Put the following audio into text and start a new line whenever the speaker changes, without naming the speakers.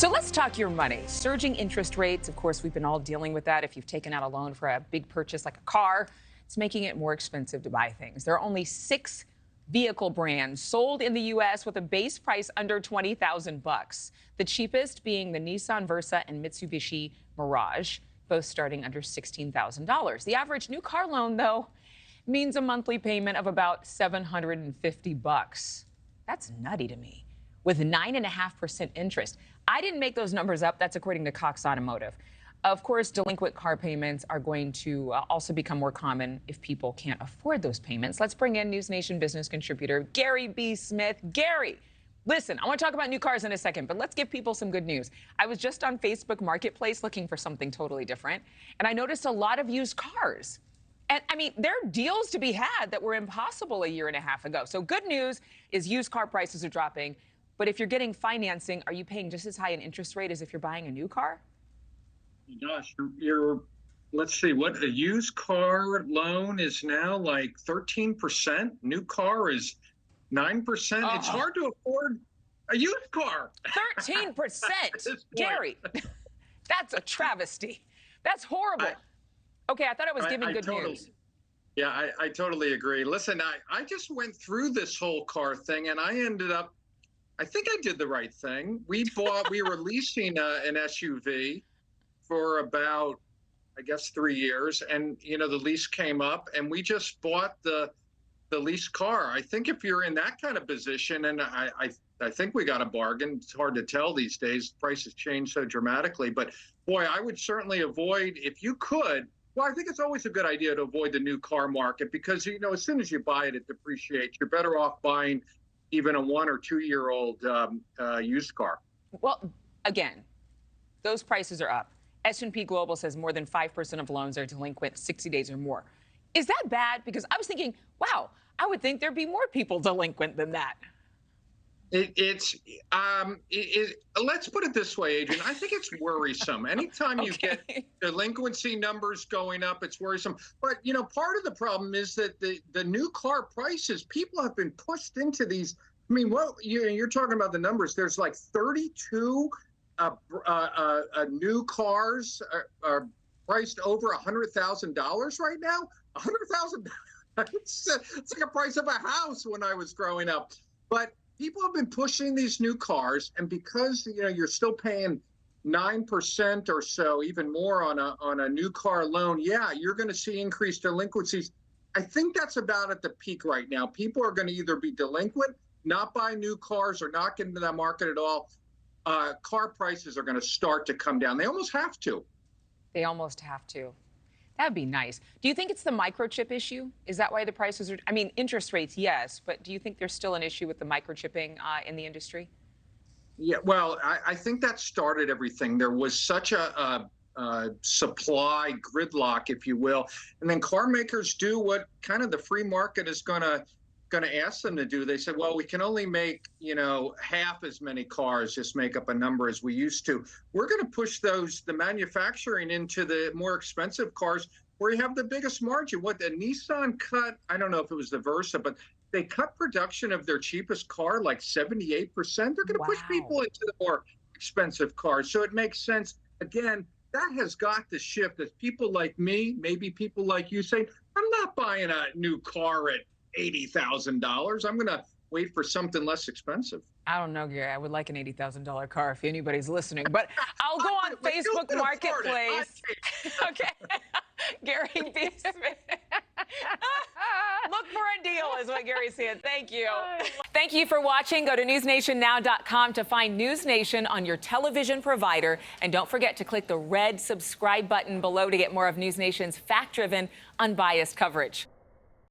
So let's talk your money. Surging interest rates, of course, we've been all dealing with that. If you've taken out a loan for a big purchase like a car, it's making it more expensive to buy things. There are only 6 vehicle brands sold in the U.S. with a base price under $20,000. The cheapest being the Nissan Versa and Mitsubishi Mirage, both starting under $16,000. The average new car loan, though, means a monthly payment of about $750. That's nutty to me, with 9.5% interest. I didn't make those numbers up. That's according to Cox Automotive. Of course, delinquent car payments are going to also become more common if people can't afford those payments. Let's bring in NewsNation business contributor Gary B. Smith. Gary, listen, I want to talk about new cars in a second, but let's give people some good news. I was just on Facebook Marketplace looking for something totally different, and I noticed a lot of used cars. And I mean, there are deals to be had that were impossible a year and a half ago. So good news is used car prices are dropping. But if you're getting financing, are you paying just as high an interest rate as if you're buying a new car?
Gosh, let's see, what a used car loan is now like 13%. New car is 9%.
Oh.
It's hard to afford a used car.
13%. Gary, that's a travesty. That's horrible. Okay, I thought I was giving good news.
Yeah, I totally agree. Listen, I just went through this whole car thing and I ended up, I think I did the right thing. We were leasing an SUV for about, I guess, 3 years. And, you know, the lease came up and we just bought the lease car. I think if you're in that kind of position, and I think we got a bargain. It's hard to tell these days. Prices change so dramatically. But, boy, I would certainly avoid, if you could, well, I think it's always a good idea to avoid the new car market because, you know, as soon as you buy it, it depreciates. You're better off buying even a 1 or 2 year old used car.
Well, again, those prices are up. S&P Global says more than 5% of loans are delinquent 60 days or more. Is that bad? Because I was thinking, wow, I would think there'd be more people delinquent than that.
Let's put it this way, Adrienne. I think it's worrisome. Anytime you get delinquency numbers going up, it's worrisome. But, you know, part of the problem is that the new car prices, people have been pushed into these. I mean, well, you're talking about the numbers. There's like 32 new cars are priced over $100,000 right now. $100,000. It's like a price of a house when I was growing up. But people have been pushing these new cars, and because, you know, you're still paying 9% or so, even more on a new car loan, yeah, you're going to see increased delinquencies. I think that's about at the peak right now. People are going to either be delinquent, not buy new cars, or not get into that market at all. Car prices are going to start to come down. They almost have to.
They almost have to. That'd be nice. Do you think it's the microchip issue? Is that why the prices are, I mean, interest rates, yes, but do you think there's still an issue with the microchipping in the industry?
Yeah, well, I think that started everything. There was such a supply gridlock, if you will, and then car makers do what kind of the free market is going to ask them to do. They said, well, we can only make, you know, half as many cars, just make up a number, as we used to. We're going to push the manufacturing into the more expensive cars where you have the biggest margin. What the Nissan cut, I don't know if it was the Versa, but they cut production of their cheapest car like 78%. They're going to push people into the more expensive cars. So it makes sense. Again, that has got to shift as people like me, maybe people like you, say, I'm not buying a new car at $80,000. I'm going to wait for something less expensive.
I don't know, Gary. I would like an $80,000 car if anybody's listening, but I'll go on Facebook Marketplace. Okay. Gary B. Smith. Look for a deal is what Gary said. Thank you. Thank you for watching. Go to newsnationnow.com to find NewsNation on your television provider. And don't forget to click the red subscribe button below to get more of NewsNation's fact-driven, unbiased coverage.